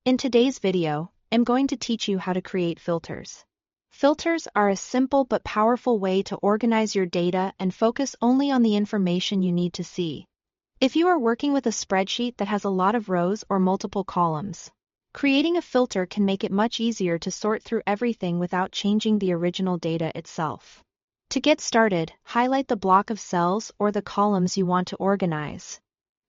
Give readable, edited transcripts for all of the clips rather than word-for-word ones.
In today's video, I'm going to teach you how to create filters. Filters are a simple but powerful way to organize your data and focus only on the information you need to see. If you are working with a spreadsheet that has a lot of rows or multiple columns, creating a filter can make it much easier to sort through everything without changing the original data itself. To get started, highlight the block of cells or the columns you want to organize.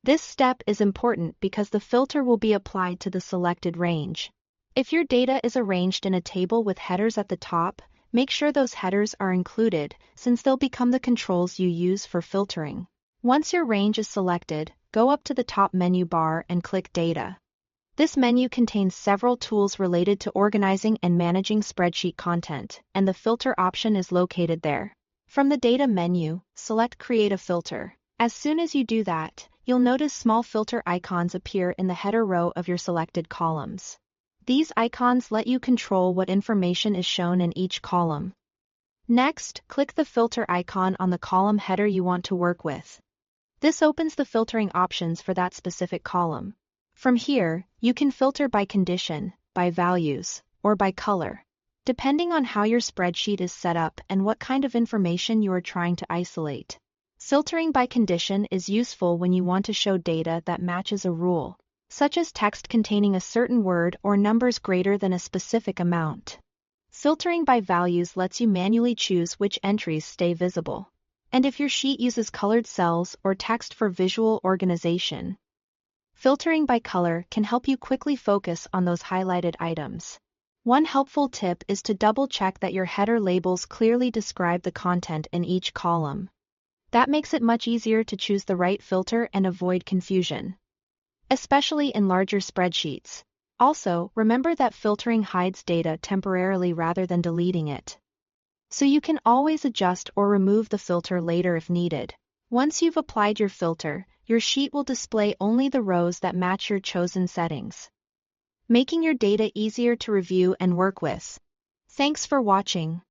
This step is important because the filter will be applied to the selected range. If your data is arranged in a table with headers at the top, make sure those headers are included, since they'll become the controls you use for filtering. Once your range is selected, go up to the top menu bar and click Data. This menu contains several tools related to organizing and managing spreadsheet content, and the filter option is located there. From the Data menu, select Create a Filter. As soon as you do that, you'll notice small filter icons appear in the header row of your selected columns. These icons let you control what information is shown in each column. Next, click the filter icon on the column header you want to work with. This opens the filtering options for that specific column. From here, you can filter by condition, by values, or by color, depending on how your spreadsheet is set up and what kind of information you are trying to isolate. Filtering by condition is useful when you want to show data that matches a rule, such as text containing a certain word or numbers greater than a specific amount. Filtering by values lets you manually choose which entries stay visible, and if your sheet uses colored cells or text for visual organization. Filtering by color can help you quickly focus on those highlighted items. One helpful tip is to double-check that your header labels clearly describe the content in each column. That makes it much easier to choose the right filter and avoid confusion, especially in larger spreadsheets. Also, remember that filtering hides data temporarily rather than deleting it, so you can always adjust or remove the filter later if needed. Once you've applied your filter, your sheet will display only the rows that match your chosen settings, making your data easier to review and work with. Thanks for watching.